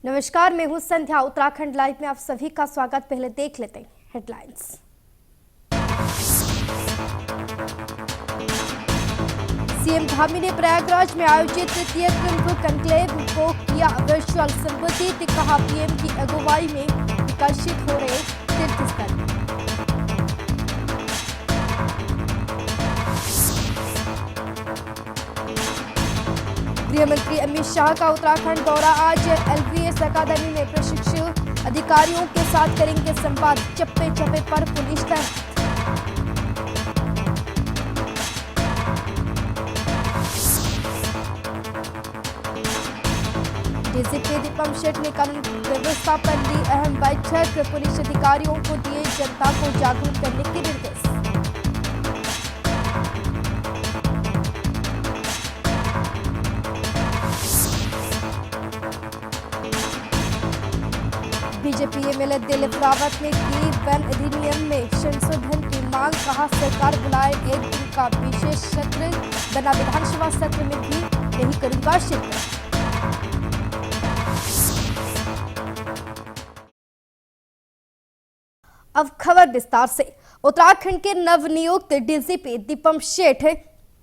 नमस्कार, मैं हूं संध्या। उत्तराखंड लाइव में आप सभी का स्वागत। पहले देख लेते हैं हेडलाइंस। सीएम धामी ने प्रयागराज में आयोजित तृतीय कुंभ कनक्लेव को किया वर्चुअल संबोधित। कहा, पीएम की अगुवाई में विकसित हो रहे तीर्थ स्थल। गृह मंत्री अमित शाह का उत्तराखंड दौरा। आज एलवीएस अकादमी में प्रशिक्षु अधिकारियों के साथ करेंगे संवाद। चप्पे चप्पे पर पुलिस तैनात। डीजीपी दीपम शेठ ने कानून व्यवस्था पर ली अहम बैठक। पुलिस अधिकारियों को दिए जनता को जागरूक करने के निर्देश। बीजेपी एमएलए दिलीप रावत ने की वन अधिनियम में संशोधन की मांग। कहा, सरकार बुलाए एक दिन का विशेष सत्र। बना विधानसभा सत्र में भी नहीं करूंगा शिरकत। अब खबर विस्तार से। उत्तराखंड के नवनियुक्त डीजीपी दीपम शेठ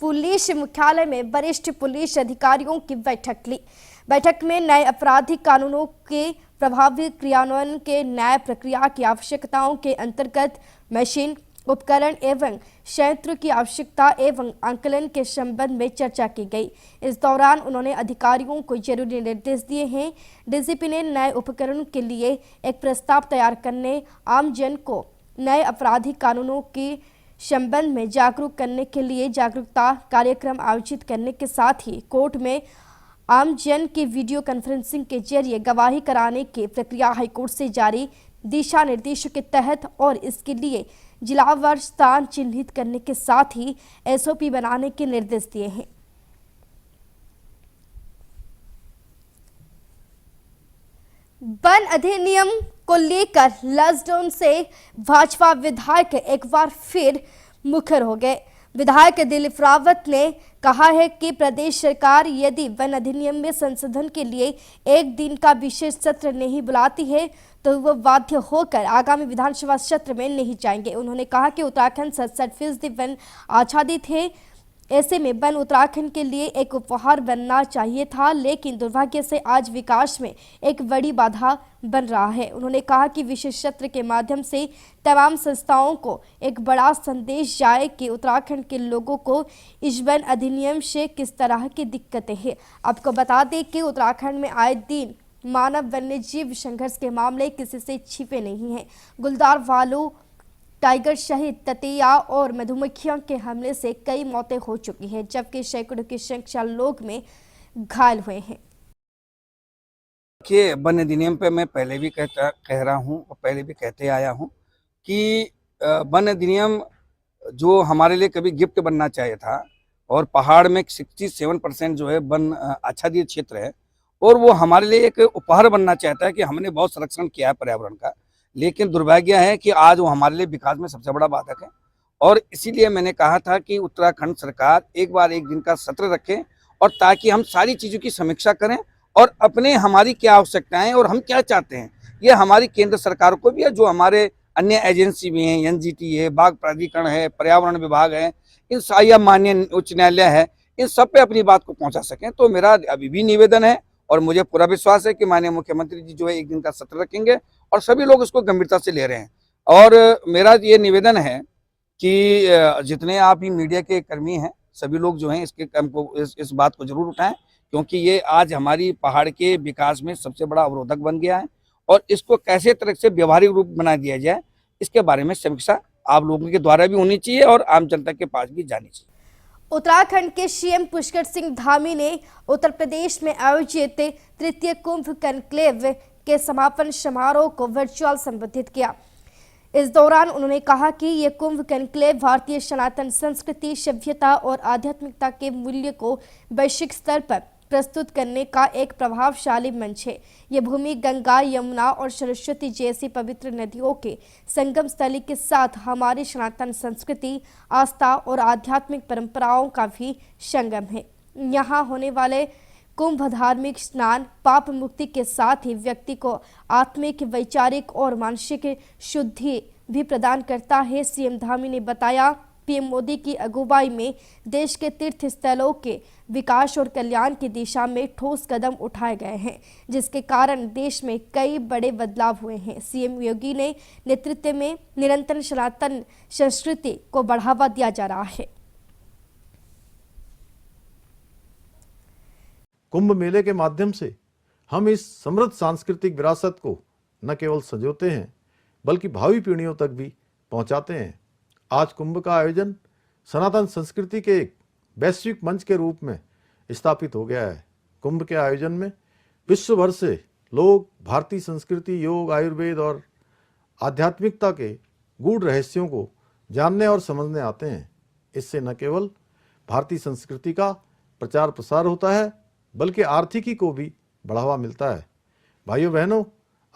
पुलिस मुख्यालय में वरिष्ठ पुलिस अधिकारियों की बैठक ली। बैठक में नए आपराधिक कानूनों के प्रभावी क्रियान्वयन के न्याय प्रक्रिया की आवश्यकताओं के अंतर्गत मशीन उपकरण एवं संयंत्र की आवश्यकता एवं आंकलन के संबंध में चर्चा की गई। इस दौरान उन्होंने अधिकारियों को जरूरी निर्देश दिए हैं। डीजीपी ने नए उपकरण के लिए एक प्रस्ताव तैयार करने, आमजन को नए आपराधिक कानूनों के संबंध में जागरूक करने के लिए जागरूकता कार्यक्रम आयोजित करने के साथ ही कोर्ट में आमजन की वीडियो कॉन्फ्रेंसिंग के जरिए गवाही कराने की प्रक्रिया हाईकोर्ट से जारी दिशा निर्देशों के तहत और इसके लिए जिलावार स्थान चिन्हित करने के साथ ही एसओपी बनाने के निर्देश दिए हैं। वन अधिनियम को लेकर लॉकडाउन से भाजपा विधायक एक बार फिर मुखर हो गए। विधायक दिलीप रावत ने कहा है कि प्रदेश सरकार यदि वन अधिनियम में संशोधन के लिए एक दिन का विशेष सत्र नहीं बुलाती है तो वो बाध्य होकर आगामी विधानसभा सत्र में नहीं जाएंगे। उन्होंने कहा कि उत्तराखंड 67% वन आच्छादित है। ऐसे में वन उत्तराखंड के लिए एक उपहार बनना चाहिए था, लेकिन दुर्भाग्य से आज विकास में एक बड़ी बाधा बन रहा है। उन्होंने कहा कि विशेष सत्र के माध्यम से तमाम संस्थाओं को एक बड़ा संदेश जाए कि उत्तराखंड के लोगों को इस वन अधिनियम से किस तरह की दिक्कतें हैं। आपको बता दें कि उत्तराखंड में आए दिन मानव वन्य जीव संघर्ष के मामले किसी से छिपे नहीं हैं। गुलदार भालू, टाइगर सहित ततैया और मधुमक्खियों के हमले से कई मौतें हो चुकी हैं, जबकि सैकड़ों की संख्या लोग में घायल हुए हैं। कि वन अधिनियम पे मैं पहले भी कह रहा हूँ और पहले भी कहते आया हूँ कि वन अधिनियम जो हमारे लिए कभी गिफ्ट बनना चाहिए था और पहाड़ में 67% जो है वन आच्छादित क्षेत्र है और वो हमारे लिए एक उपहार बनना चाहता है कि हमने बहुत संरक्षण किया है पर्यावरण का, लेकिन दुर्भाग्य है कि आज वो हमारे लिए विकास में सबसे बड़ा बाधक है। और इसीलिए मैंने कहा था कि उत्तराखंड सरकार एक बार एक दिन का सत्र रखे और ताकि हम सारी चीज़ों की समीक्षा करें और अपने हमारी क्या आवश्यकताएं और हम क्या चाहते हैं ये हमारी केंद्र सरकार को भी है, जो हमारे अन्य एजेंसी भी हैं, एनजीटी है, बाघ प्राधिकरण है, पर्यावरण विभाग है, इन या माननीय उच्च न्यायालय है, इन सब पे अपनी बात को पहुंचा सकें। तो मेरा अभी भी निवेदन है और मुझे पूरा विश्वास है कि माननीय मुख्यमंत्री जी जो है एक दिन का सत्र रखेंगे और सभी लोग इसको गंभीरता से ले रहे हैं। और मेरा ये निवेदन है कि जितने आप ही मीडिया के कर्मी हैं सभी लोग जो हैं इसके काम को इस बात को जरूर उठाएं, क्योंकि ये आज हमारी पहाड़ के विकास में सबसे बड़ा अवरोधक बन गया है और इसको कैसे तरह से व्यवहारिक रूप बना दिया जाए इसके बारे में समीक्षा आप लोगों के द्वारा भी होनी चाहिए और आम जनता के पास भी जानी चाहिए। उत्तराखंड के सीएम पुष्कर सिंह धामी ने उत्तर प्रदेश में आयोजित तृतीय कुंभ कनक्लेव के समापन समारोह को वर्चुअल संबोधित किया। इस दौरान उन्होंने कहा कि ये कुंभ कनक्लेव भारतीय सनातन संस्कृति, सभ्यता और आध्यात्मिकता के मूल्य को वैश्विक स्तर पर प्रस्तुत करने का एक प्रभावशाली मंच है। ये भूमि गंगा, यमुना और सरस्वती जैसी पवित्र नदियों के संगम स्थली के साथ हमारी सनातन संस्कृति, आस्था और आध्यात्मिक परंपराओं का भी संगम है। यहाँ होने वाले कुंभ धार्मिक स्नान पाप मुक्ति के साथ ही व्यक्ति को आत्मिक, वैचारिक और मानसिक शुद्धि भी प्रदान करता है। सीएम धामी ने बताया, पीएम मोदी की अगुवाई में देश के तीर्थ स्थलों के विकास और कल्याण की दिशा में ठोस कदम उठाए गए हैं, जिसके कारण देश में कई बड़े बदलाव हुए हैं। सीएम योगी ने नेतृत्व में निरंतर सनातन संस्कृति को बढ़ावा दिया जा रहा है। कुंभ मेले के माध्यम से हम इस समृद्ध सांस्कृतिक विरासत को न केवल संजोते हैं बल्कि भावी पीढ़ियों तक भी पहुंचाते हैं। आज कुंभ का आयोजन सनातन संस्कृति के एक वैश्विक मंच के रूप में स्थापित हो गया है। कुंभ के आयोजन में विश्व भर से लोग भारतीय संस्कृति, योग, आयुर्वेद और आध्यात्मिकता के गूढ़ रहस्यों को जानने और समझने आते हैं। इससे न केवल भारतीय संस्कृति का प्रचार प्रसार होता है बल्कि आर्थिकी को भी बढ़ावा मिलता है। भाइयों बहनों,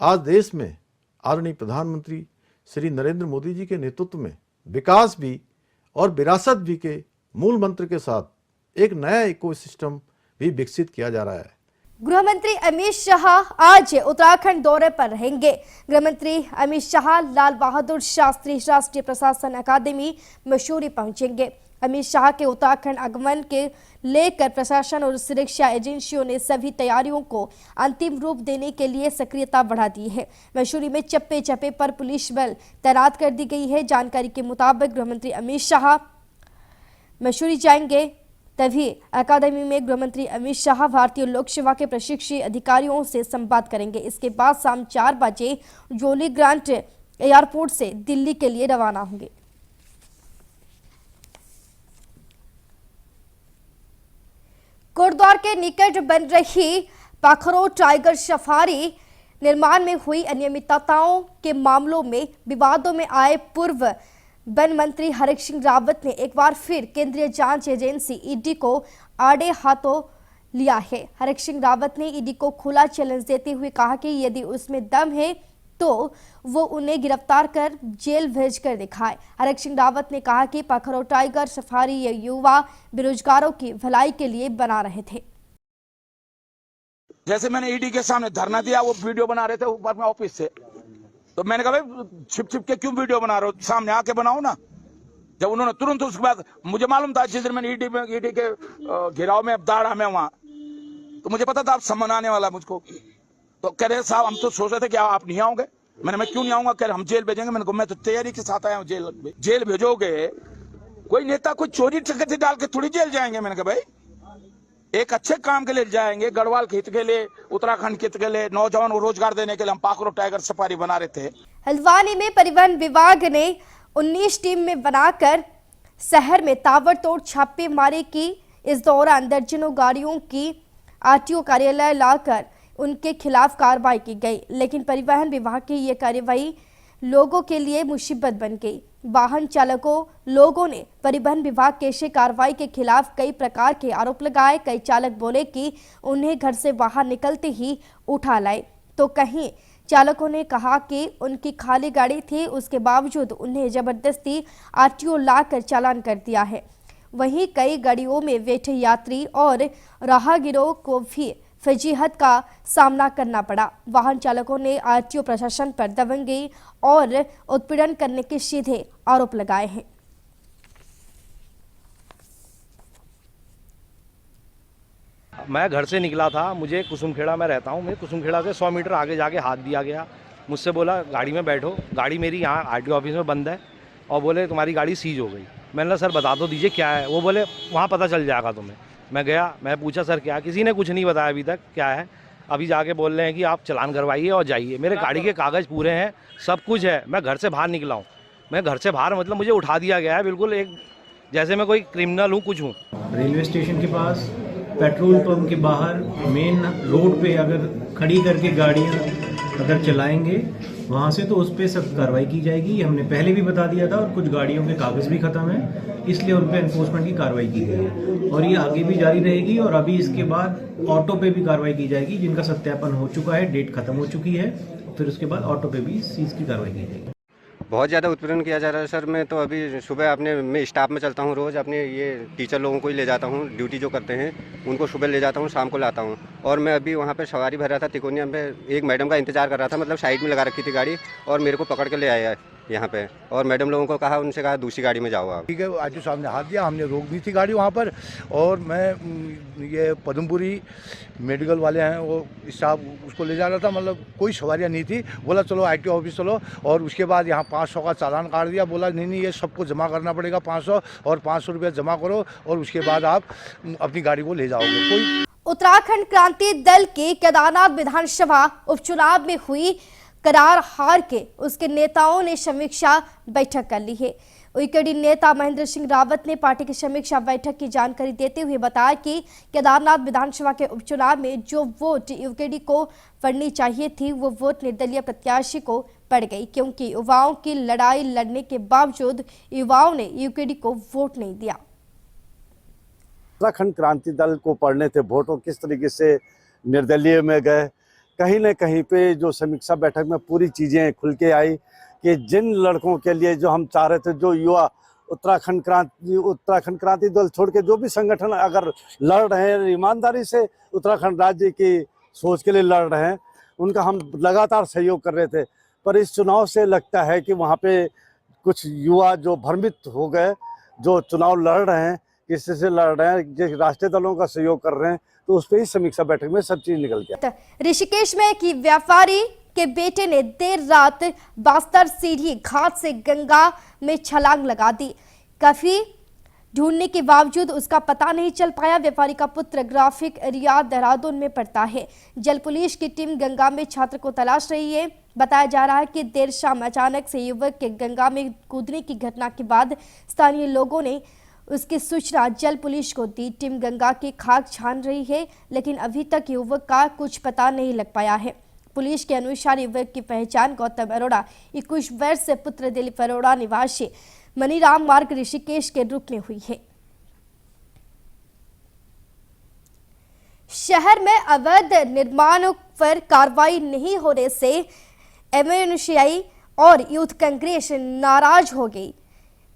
आज देश में आदरणीय प्रधानमंत्री श्री नरेंद्र मोदी जी के नेतृत्व में विकास भी और विरासत भी के मूल मंत्र के साथ एक नया इकोसिस्टम भी विकसित किया जा रहा है। गृह मंत्री अमित शाह आज उत्तराखंड दौरे पर रहेंगे। गृह मंत्री अमित शाह लाल बहादुर शास्त्री राष्ट्रीय प्रशासन अकादमी मसूरी पहुंचेंगे। अमित शाह के उत्तराखंड आगमन के लेकर प्रशासन और सुरक्षा एजेंसियों ने सभी तैयारियों को अंतिम रूप देने के लिए सक्रियता बढ़ा दी है। मसूरी में चप्पे चप्पे पर पुलिस बल तैनात कर दी गई है। जानकारी के मुताबिक गृहमंत्री अमित शाह मसूरी जाएंगे, तभी अकादमी में गृहमंत्री अमित शाह भारतीय लोक सेवा के प्रशिक्षित अधिकारियों से संवाद करेंगे। इसके बाद शाम 4 बजे जोली ग्रांट एयरपोर्ट से दिल्ली के लिए रवाना होंगे। कोटद्वार के निकट बन रही पाखरो टाइगर सफारी निर्माण में हुई अनियमितताओं के मामलों में विवादों में आए पूर्व वन मंत्री हरीश सिंह रावत ने एक बार फिर केंद्रीय जांच एजेंसी ईडी को आड़े हाथों लिया है। हरीश सिंह रावत ने ईडी को खुला चैलेंज देते हुए कहा कि यदि उसमें दम है तो वो उन्हें गिरफ्तार कर जेल भेजकर दिखाए। हरीश सिंह रावत ने कहा कि पाखरो टाइगर सफारी ये युवा बेरोजगारों की भलाई के लिए बना रहे थे। जैसे मैंने ईडी के सामने धरना दिया, वो वीडियो बना रहे थे ऊपर में ऑफिस से, तो मैंने कहा भाई छिप छिप के क्यों वीडियो बना रहे हो, सामने आके बनाओ ना। जब उन्होंने तुरंत उसके बाद, मुझे मालूम था जिस दिन मैंने ईडी के घेराव में दाड़ा में वहां, तो मुझे पता था आप सम्मान आने वाला मुझको। तो कह रहे साहब हम तो सोच रहे थे कि आप नहीं आओगे। मैं क्यों नहीं आऊंगा, कह रहे हम जेल भेजेंगे। मैंने कहा मैं तो तैयारी के साथ आया हूँ। जेल भेजोगे? कोई नेता कोई चोरी चकती डाल के थोड़ी जेल जाएंगे। मैंने कहा भाई एक अच्छे काम के लिए जाएंगे, गढ़वाल के हित के लिए, उत्तराखंड के हित के लिए, नौजवान को रोजगार देने के लिए हम पाखरो टाइगर सफारी बना रहे थे। हल्द्वानी में परिवहन विभाग ने 19 टीम में बनाकर शहर में ताबड़तोड़ छापेमारी की। इस दौरान दर्जनों गाड़ियों की आरटीओ कार्यालय लाकर उनके खिलाफ कार्रवाई की गई, लेकिन परिवहन विभाग की ये कार्रवाई लोगों के लिए मुसीबत बन गई। वाहन चालकों लोगों ने परिवहन विभाग के ऐसे कार्रवाई के खिलाफ कई प्रकार के आरोप लगाए। कई चालक बोले कि उन्हें घर से बाहर निकलते ही उठा लाए, तो कहीं चालकों ने कहा कि उनकी खाली गाड़ी थी, उसके बावजूद उन्हें जबरदस्ती आरटीओ लाकर चालान कर दिया है। वहीं कई गाड़ियों में बैठे यात्री और राहगीरों को भी फजीहत का सामना करना पड़ा। वाहन चालकों ने आरटीओ प्रशासन पर दबंगई और उत्पीड़न करने के सीधे आरोप लगाए हैं। मैं घर से निकला था, मुझे कुसुमखेड़ा में रहता हूँ, मैं कुसुमखेड़ा से 100 मीटर आगे जाके हाथ दिया गया। मुझसे बोला गाड़ी में बैठो, गाड़ी मेरी यहाँ आरटीओ ऑफिस में बंद है, और बोले तुम्हारी गाड़ी सीज हो गई। मैंने कहा सर बता दो दीजिए क्या है। वो बोले वहाँ पता चल जाएगा तुम्हें। मैं गया, मैं पूछा सर क्या, किसी ने कुछ नहीं बताया अभी तक क्या है। अभी जाके बोल रहे हैं कि आप चालान करवाइए और जाइए। मेरे गाड़ी के कागज़ पूरे हैं, सब कुछ है। मैं घर से बाहर निकला हूँ, मैं घर से बाहर मतलब मुझे उठा दिया गया है, बिल्कुल एक जैसे मैं कोई क्रिमिनल हूँ, कुछ हूँ। रेलवे स्टेशन के पास, पेट्रोल पंप के बाहर, मेन रोड पे अगर खड़ी करके गाड़ियाँ अगर चलाएंगे वहाँ से, तो उस पर सख्त कार्रवाई की जाएगी। हमने पहले भी बता दिया था, और कुछ गाड़ियों के कागज़ भी ख़त्म हैं, इसलिए उन पर एनफोर्समेंट की कार्रवाई की गई है और ये आगे भी जारी रहेगी। और अभी इसके बाद ऑटो पे भी कार्रवाई की जाएगी, जिनका सत्यापन हो चुका है, डेट खत्म हो चुकी है, फिर उसके बाद ऑटो पे भी सीज की कार्रवाई की जाएगी। बहुत ज़्यादा उत्पीड़न किया जा रहा है सर। मैं तो अभी सुबह अपने मैं स्टाफ में चलता हूँ, रोज़ अपने ये टीचर लोगों को ही ले जाता हूँ, ड्यूटी जो करते हैं उनको सुबह ले जाता हूँ, शाम को लाता हूँ। और मैं अभी वहाँ पे सवारी भर रहा था तिकोनिया में, एक मैडम का इंतजार कर रहा था, मतलब साइड में लगा रखी थी गाड़ी, और मेरे को पकड़ के ले आया यहाँ पे। और मैडम लोगों को कहा, उनसे कहा दूसरी गाड़ी में जाओ आप। ठीक है, आज साहब ने हाथ दिया, हमने रोक दी थी गाड़ी वहाँ पर। और मैं ये पद्मपुरी मेडिकल वाले हैं, वो स्टाफ उसको ले जा रहा था, मतलब कोई सवारियाँ नहीं थी। बोला चलो ITO ऑफिस चलो, और उसके बाद यहाँ 500 का चालान काट दिया। बोला नहीं ये सबको जमा करना पड़ेगा 500, और 500 रुपया जमा करो और उसके बाद आप अपनी गाड़ी को ले जाओगे। कोई उत्तराखंड क्रांति दल की केदारनाथ विधानसभा उपचुनाव में हुई करार हार के उसके नेताओं ने समीक्षा बैठक कर ली है। यूकेडी नेता महेंद्र सिंह रावत ने पार्टी की समीक्षा बैठक की जानकारी देते हुए बताया कि केदारनाथ विधानसभा के उपचुनाव में जो वोट यूकेडी को पड़नी चाहिए थी वो वोट निर्दलीय प्रत्याशी को पड़ गई, क्योंकि युवाओं की लड़ाई लड़ने के बावजूद युवाओं ने यूकेडी को वोट नहीं दिया। उत्तराखंड क्रांति दल को पढ़ने थे वोटों, किस तरीके से निर्दलीय में गए। कहीं न कहीं पे जो समीक्षा बैठक में पूरी चीज़ें खुल के आई कि जिन लड़कों के लिए जो हम चाह रहे थे, जो युवा उत्तराखंड क्रांति दल छोड़ के जो भी संगठन अगर लड़ रहे हैं ईमानदारी से, उत्तराखंड राज्य की सोच के लिए लड़ रहे हैं, उनका हम लगातार सहयोग कर रहे थे। पर इस चुनाव से लगता है कि वहाँ पे कुछ युवा जो भ्रमित हो गए, जो चुनाव लड़ रहे हैं, किसी से लड़ रहे हैं, जिस राष्ट्रीय दलों का सहयोग कर रहे हैं, तो उस पर ही समीक्षा बैठक में सब चीज निकल गया। ऋषिकेश में एक व्यापारी के बेटे ने देर रात बास्तर सीढ़ी घाट से गंगा में छलांग लगा दी। काफी ढूंढने के बावजूद उसका पता नहीं चल पाया। व्यापारी का पुत्र ग्राफिक रियाद देहरादून में पड़ता है। जल पुलिस की टीम गंगा में छात्र को तलाश रही है। बताया जा रहा है कि देर शाम अचानक से युवक के गंगा में कूदने की घटना के बाद स्थानीय लोगों ने उसकी सूचना जल पुलिस को दी। टीम गंगा की खाक छान रही है, लेकिन अभी तक युवक का कुछ पता नहीं लग पाया है। पुलिस के अनुसार युवक की पहचान गौतम अरोड़ा 21 वर्ष से पुत्र दिलीप अरोड़ा निवासी मनीराम मार्ग ऋषिकेश के रूप में हुई है। शहर में अवैध निर्माणों पर कार्रवाई नहीं होने से एमएनसीआई और यूथ कांग्रेस नाराज हो गई।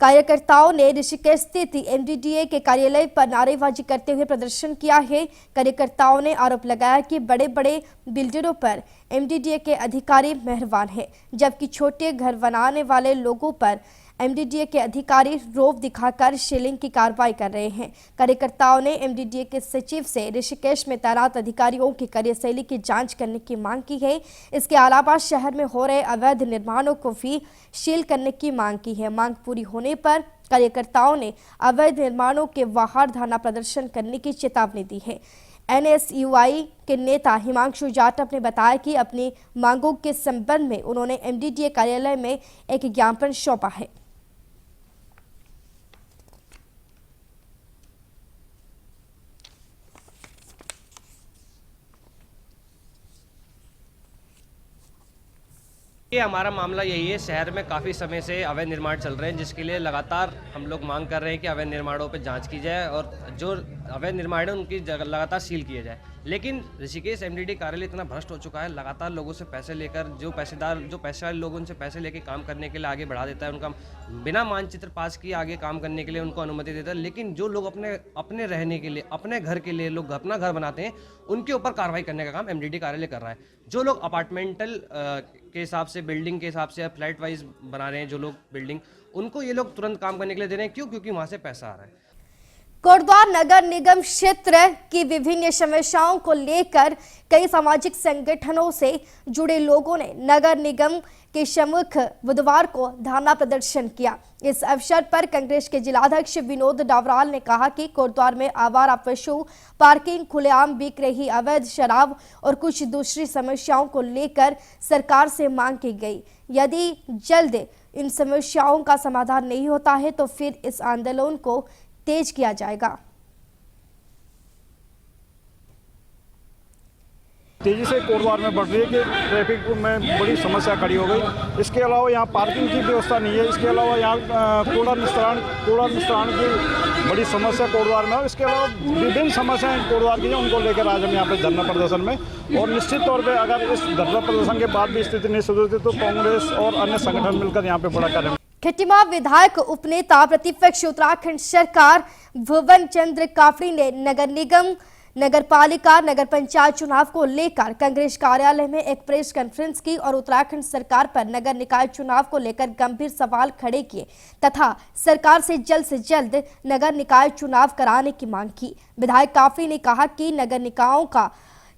कार्यकर्ताओं ने ऋषिकेश स्थित एमडीडीए के कार्यालय पर नारेबाजी करते हुए प्रदर्शन किया है। कार्यकर्ताओं ने आरोप लगाया कि बड़े बड़े बिल्डरों पर एमडीडीए के अधिकारी मेहरबान हैं, जबकि छोटे घर बनाने वाले लोगों पर एमडीडीए के अधिकारी रौब दिखाकर सीलिंग की कार्रवाई कर रहे हैं। कार्यकर्ताओं ने एमडीडीए के सचिव से ऋषिकेश में तैनात अधिकारियों की कार्यशैली की जांच करने की मांग की है। इसके अलावा शहर में हो रहे अवैध निर्माणों को भी सील करने की मांग की है। मांग पूरी होने पर कार्यकर्ताओं ने अवैध निर्माणों के बाहर धरना प्रदर्शन करने की चेतावनी दी है। एनएसयूआई के नेता हिमांशु जाटव ने बताया कि अपनी मांगों के संबंध में उन्होंने एमडीडीए कार्यालय में एक ज्ञापन सौंपा है। ये हमारा मामला यही है, शहर में काफ़ी समय से अवैध निर्माण चल रहे हैं, जिसके लिए लगातार हम लोग मांग कर रहे हैं कि अवैध निर्माणों पर जांच की जाए और जो अवैध निर्माण है उनकी लगातार सील किया जाए। लेकिन ऋषिकेश एमडीडी कार्यालय इतना भ्रष्ट हो चुका है, लगातार लोगों से पैसे लेकर जो पैसे वाले लोग उनसे पैसे लेके काम करने के लिए आगे बढ़ा देता है, उनका बिना मानचित्र पास किए आगे काम करने के लिए उनको अनुमति देता है। लेकिन जो लोग अपने रहने के लिए, अपने घर के लिए लोग अपना घर बनाते हैं, उनके ऊपर कार्रवाई करने का काम एमडीडी कार्यालय कर रहा है। जो लोग अपार्टमेंटल के हिसाब से, बिल्डिंग के हिसाब से या फ्लैट वाइज बना रहे हैं जो लोग बिल्डिंग, उनको ये लोग तुरंत काम करने के लिए दे रहे हैं। क्यों? क्योंकि वहां से पैसा आ रहा है। कोटद्वार नगर निगम क्षेत्र की विभिन्न समस्याओं को लेकर कई सामाजिक संगठनों से जुड़े लोगों ने नगर निगम के सम्मुख बुधवार को धरना प्रदर्शन किया। इस अवसर पर कांग्रेस के जिलाध्यक्ष विनोद डावराल ने कहा कि कोटद्वार में आवारा पशु पार्किंग, खुलेआम बिक रही अवैध शराब और कुछ दूसरी समस्याओं को लेकर सरकार से मांग की गई। यदि जल्द इन समस्याओं का समाधान नहीं होता है तो फिर इस आंदोलन को तेज किया जाएगा। तेज़ी से कोटद्वार में बढ़ रही है कि ट्रैफिक में बड़ी समस्या खड़ी हो गई। इसके अलावा यहाँ पार्किंग की व्यवस्था नहीं है। इसके अलावा यहाँ कूड़ा निस्तारण की बड़ी समस्या कोटद्वार में है। इसके अलावा विभिन्न समस्याएं कोटद्वार की हैं, उनको लेकर आज हम यहाँ पे धरना प्रदर्शन में, और निश्चित तौर पे अगर इस धरना प्रदर्शन के बाद भी स्थिति नहीं सुधरती तो कांग्रेस और अन्य संगठन मिलकर यहाँ पे बड़ा करेंगे। खटीमा विधायक उपनेता प्रतिपक्ष उत्तराखंड सरकार भुवन चंद्र काफड़ी ने नगर निगम, नगर पालिका, नगर पंचायत चुनाव को लेकर कांग्रेस कार्यालय में एक प्रेस कॉन्फ्रेंस की और उत्तराखंड सरकार पर नगर निकाय चुनाव को लेकर गंभीर सवाल खड़े किए तथा सरकार से जल्द नगर निकाय चुनाव कराने की मांग की। विधायक काफड़ी ने कहा कि नगर निकायों का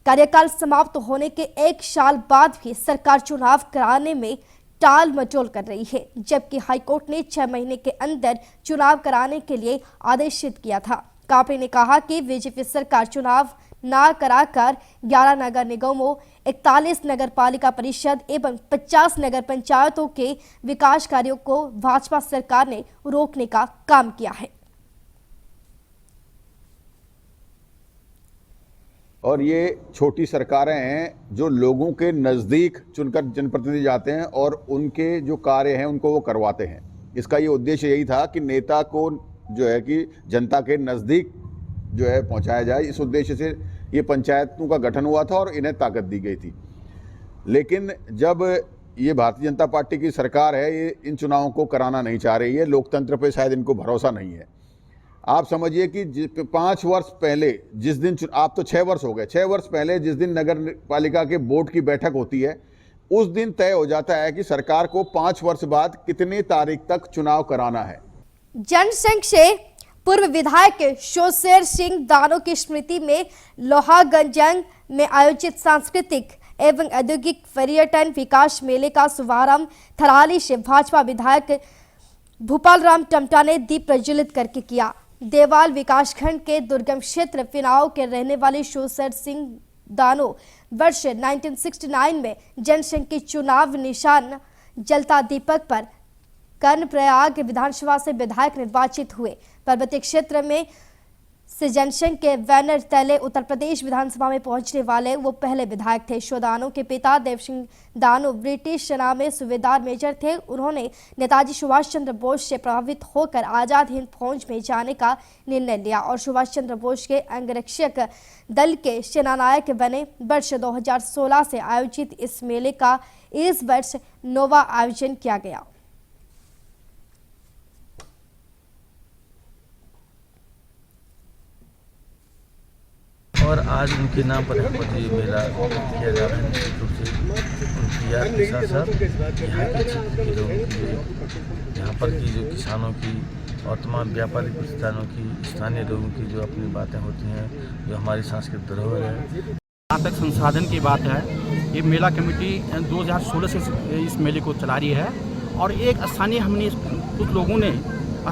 कार्यकाल समाप्त होने के 1 साल बाद भी सरकार चुनाव कराने में टाल मटोल कर रही है, जबकि हाईकोर्ट ने 6 महीने के अंदर चुनाव कराने के लिए आदेशित किया था। कापड़ी ने कहा कि बीजेपी सरकार चुनाव न कराकर 11 नगर निगमों, 41 नगर पालिका परिषद एवं 50 नगर पंचायतों के विकास कार्यों को भाजपा सरकार ने रोकने का काम किया है। और ये छोटी सरकारें हैं जो लोगों के नज़दीक चुनकर जनप्रतिनिधि जाते हैं और उनके जो कार्य हैं उनको वो करवाते हैं। इसका ये उद्देश्य यही था कि नेता को जो है कि जनता के नज़दीक जो है पहुंचाया जाए। इस उद्देश्य से ये पंचायतों का गठन हुआ था और इन्हें ताकत दी गई थी। लेकिन जब ये भारतीय जनता पार्टी की सरकार है, ये इन चुनावों को कराना नहीं चाह रही है। लोकतंत्र पे शायद इनको भरोसा नहीं है। आप समझिए कि 5 वर्ष पहले जिस दिन, आप तो 6 वर्ष हो गए, 6 वर्ष पहले जिस दिन नगर पालिका के बोर्ड की बैठक होती है, उस दिन तय हो जाता है कि सरकार को 5 वर्ष बाद कितनी तारीख तक चुनाव कराना है। जनसंघ से पूर्व विधायक शोशेर सिंह दानो की स्मृति में लोहागंजंग में आयोजित सांस्कृतिक एवं औद्योगिक पर्यटन विकास मेले का शुभारंभ थराली से भाजपा विधायक भूपाल राम टमटा ने दीप प्रज्वलित करके किया। देवाल विकासखंड के दुर्गम क्षेत्र पिनाव के रहने वाले शोशेर सिंह दानो वर्ष 1969 में जनसंघ के चुनाव निशान जलता दीपक पर कर्णप्रयाग विधानसभा से विधायक निर्वाचित हुए। पर्वतीय क्षेत्र में से जनसंघ के बैनर तले उत्तर प्रदेश विधानसभा में पहुंचने वाले वो पहले विधायक थे। शो दानो के पिता देव सिंह दानो ब्रिटिश सेना में सूबेदार मेजर थे। उन्होंने नेताजी सुभाष चंद्र बोस से प्रभावित होकर आजाद हिंद फौज में जाने का निर्णय लिया और सुभाष चंद्र बोस के अंगरक्षक दल के सेनानायक बने। वर्ष 2016 से आयोजित इस मेले का इस वर्ष 9वां आयोजन किया गया। और आज उनके नाम पर ये मेला किया जा रहा है। निश्चित रूप से उनकी याद के साथ साथ यहाँ के क्षेत्र के लोगों की, यहाँ पर की जो किसानों की और तमाम व्यापारिक प्रतिष्ठानों की, स्थानीय लोगों की जो अपनी बातें होती हैं, जो हमारी सांस्कृतिक धरोहर है। जहाँ तक संसाधन की बात है, ये मेला कमेटी 2016 से इस मेले को चला रही है और एक स्थानीय हमने कुछ लोगों ने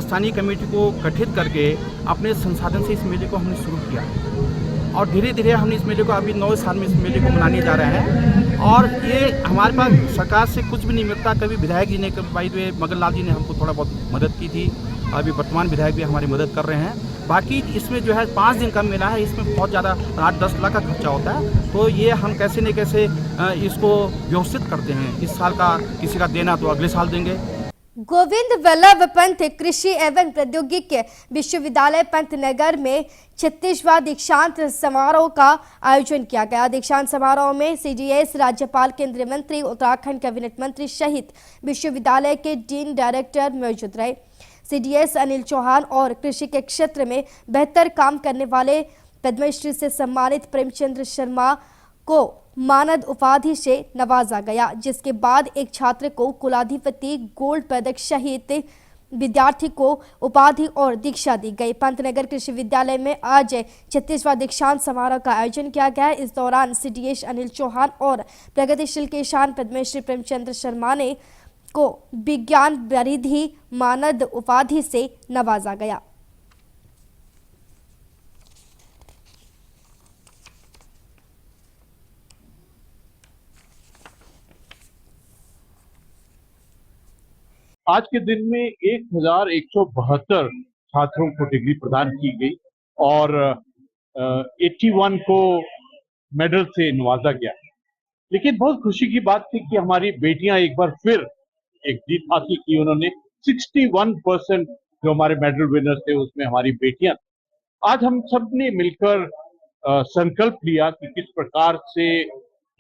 स्थानीय कमेटी को गठित करके अपने संसाधन से इस मेले को हमने शुरू किया और धीरे धीरे हमने इस मेले को अभी 9 साल में इस मेले को मनाने जा रहे हैं। और ये हमारे पास सरकार से कुछ भी नहीं मिलता। कभी विधायक जी ने, भाई मगन लाल जी ने हमको थोड़ा बहुत मदद की थी, अभी वर्तमान विधायक भी हमारी मदद कर रहे हैं। बाकी इसमें जो है 5 दिन का मेला है, इसमें बहुत ज़्यादा 8-10 लाख का खर्चा होता है। तो ये हम कैसे न कैसे इसको व्यवस्थित करते हैं। इस साल का किसी का देना तो अगले साल देंगे। गोविंद वल्लभ पंत कृषि एवं प्रौद्योगिकी विश्वविद्यालय पंतनगर में 36वां दीक्षांत समारोह का आयोजन किया गया। दीक्षांत समारोह में सीडीएस, राज्यपाल, केंद्रीय मंत्री, उत्तराखंड कैबिनेट मंत्री सहित विश्वविद्यालय के डीन डायरेक्टर मौजूद रहे। सीडीएस अनिल चौहान और कृषि के क्षेत्र में बेहतर काम करने वाले पद्मश्री से सम्मानित प्रेमचंद्र शर्मा को मानद उपाधि से नवाजा गया, जिसके बाद एक छात्र को कुलाधिपति गोल्ड पदक सहित विद्यार्थी को उपाधि और दीक्षा दी गई। पंतनगर कृषि विद्यालय में आज 36वां दीक्षांत समारोह का आयोजन किया गया। इस दौरान सीडीएस अनिल चौहान और प्रगतिशील किसान पद्मश्री प्रेमचंद्र शर्मा ने को विज्ञान परिधि मानद उपाधि से नवाजा गया। आज के दिन में 1172 छात्रों को डिग्री प्रदान की गई और 81 को मेडल से नवाजा गया। लेकिन बहुत खुशी की बात थी कि हमारी बेटियां एक बार फिर एक जीत हासिल की। उन्होंने 61% जो हमारे मेडल विनर्स थे उसमें हमारी बेटियां। आज हम सब ने मिलकर संकल्प लिया कि किस प्रकार से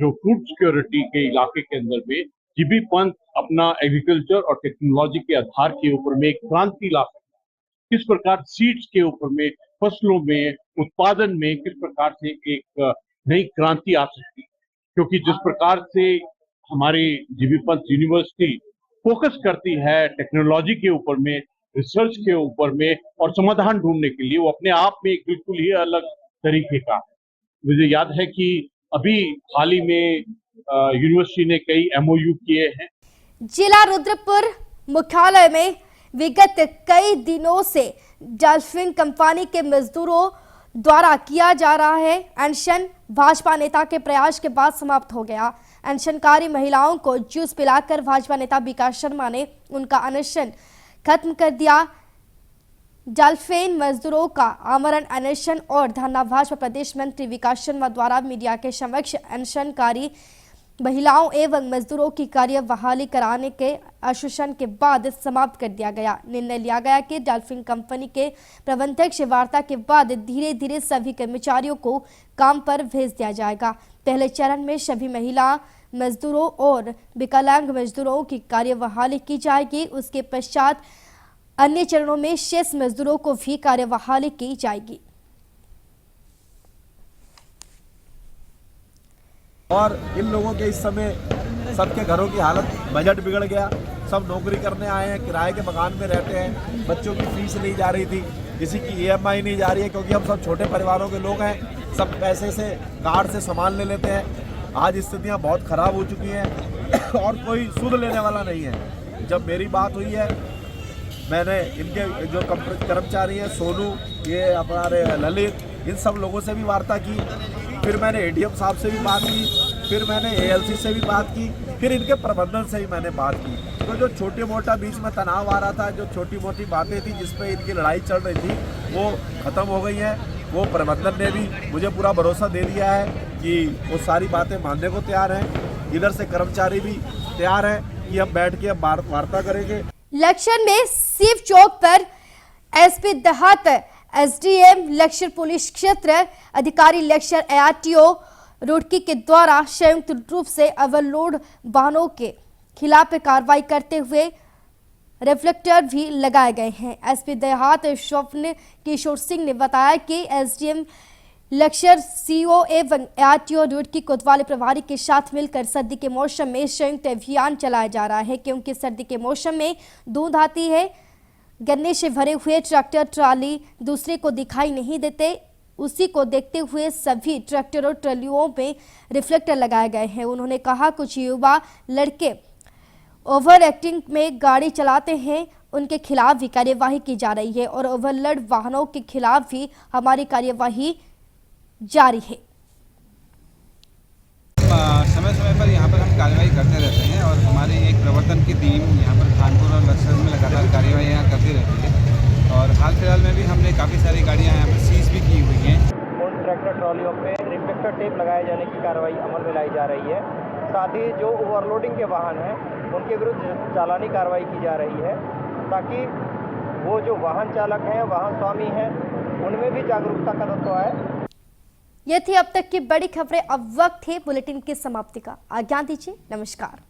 जो फूड सिक्योरिटी के इलाके के अंदर में जीबी पंत अपना एग्रीकल्चर और टेक्नोलॉजी के आधार के ऊपर में एक क्रांति ला सकता है। किस प्रकार सीड्स के ऊपर में, फसलों में, उत्पादन में किस प्रकार से एक नई क्रांति आ सकती है। क्योंकि जिस प्रकार से हमारी जीबी पंत यूनिवर्सिटी फोकस करती है टेक्नोलॉजी के ऊपर में, रिसर्च के ऊपर में और समाधान ढूंढने के लिए, वो अपने आप में एक बिल्कुल ही अलग तरीके का है। मुझे याद है कि अभी हाल ही में यूनिवर्सिटी ने कई MOU किए हैं। जिला रुद्रपुर मुख्यालय में विगत कई दिनों से डॉल्फिन कंपनी के मजदूरों द्वारा किया जा रहा है अनशन भाजपा नेता के प्रयास के बाद समाप्त हो गया। अनशनकारी महिलाओं को जूस पिलाकर भाजपा नेता विकास शर्मा ने उनका अनशन खत्म कर दिया। डॉल्फिन मजदूरों का आमरण अनशन और धरना भाजपा प्रदेश मंत्री विकास शर्मा द्वारा मीडिया के समक्ष अनशनकारी महिलाओं एवं मजदूरों की कार्य बहाली कराने के आश्वासन के बाद समाप्त कर दिया गया। निर्णय लिया गया कि डॉल्फिन कंपनी के प्रबंधक से वार्ता के बाद धीरे धीरे सभी कर्मचारियों को काम पर भेज दिया जाएगा। पहले चरण में सभी महिला मजदूरों और विकलांग मजदूरों की कार्य बहाली की जाएगी। उसके पश्चात अन्य चरणों में शेष मजदूरों को भी कार्य बहाली की जाएगी। और इन लोगों के इस समय सबके घरों की हालत, बजट बिगड़ गया। सब नौकरी करने आए हैं, किराए के मकान में रहते हैं, बच्चों की फीस नहीं जा रही थी, किसी की EMI नहीं जा रही है, क्योंकि हम सब छोटे परिवारों के लोग हैं। सब पैसे से कार्ड से सामान ले लेते हैं। आज स्थितियाँ बहुत ख़राब हो चुकी हैं और कोई सुध लेने वाला नहीं है। जब मेरी बात हुई है, मैंने इनके जो कर्मचारी हैं, सोनू, ये हमारे ललित, इन सब लोगों से भी वार्ता की। फिर मैंने ADM साहब से भी बात की, फिर मैंने ALC से भी बात की, फिर इनके प्रबंधन से भी मैंने बात की। तो जो छोटे मोटा बीच में तनाव आ रहा था, जो छोटी मोटी बातें थी जिसपे इनकी लड़ाई चल रही थी, वो ख़त्म हो गई हैं। वो प्रबंधन ने भी मुझे पूरा भरोसा दे दिया है कि वो सारी बातें मानने को तैयार हैं। इधर से कर्मचारी भी तैयार हैं कि हम बैठ के अब वार्ता करेंगे। लक्षण में सीव चौक पर SP देहात SDM लक्षण पुलिस क्षेत्र अधिकारी लक्षण ARTO रुड़की के द्वारा संयुक्त रूप से ओवरलोड वाहनों के खिलाफ कार्रवाई करते हुए रिफ्लेक्टर भी लगाए गए हैं। SP देहात स्वप्न किशोर सिंह ने बताया कि SDM लक्षण CO एवं ARTO रुड़की कोतवाली प्रभारी के साथ मिलकर सर्दी के मौसम में संयुक्त अभियान चलाया जा रहा है, क्योंकि सर्दी के मौसम में धुंध आती है। गन्ने से भरे हुए ट्रैक्टर ट्राली दूसरे को दिखाई नहीं देते। उसी को देखते हुए सभी ट्रैक्टर और ट्रालियों में रिफ्लेक्टर लगाए गए हैं। उन्होंने कहा कुछ युवा लड़के ओवर एक्टिंग में गाड़ी चलाते हैं, उनके खिलाफ भी कार्यवाही की जा रही है और ओवरलोड वाहनों के खिलाफ भी हमारी कार्यवाही जारी है। समय समय पर यहाँ पर हम कार्रवाई करते रहते हैं और हमारी एक प्रवर्तन की टीम यहाँ पर कानपुर और लक्सर में लगातार कार्यवाही करती रहती है। और हाल फिलहाल में भी हमने काफ़ी सारी गाड़ियाँ यहाँ पर सीज भी की हुई हैं। उन ट्रैक्टर ट्रॉलियों पे रिफ्लेक्टर टेप लगाए जाने की कार्रवाई अमल में लाई जा रही है। साथ ही जो ओवरलोडिंग के वाहन हैं उनके विरुद्ध चालानी कार्रवाई की जा रही है, ताकि वो जो वाहन चालक हैं, वाहन स्वामी हैं, उनमें भी जागरूकता का तत्व आए। ये थी अब तक की बड़ी खबरें। अब वक्त है बुलेटिन की समाप्ति का। आज्ञा दीजिए। नमस्कार।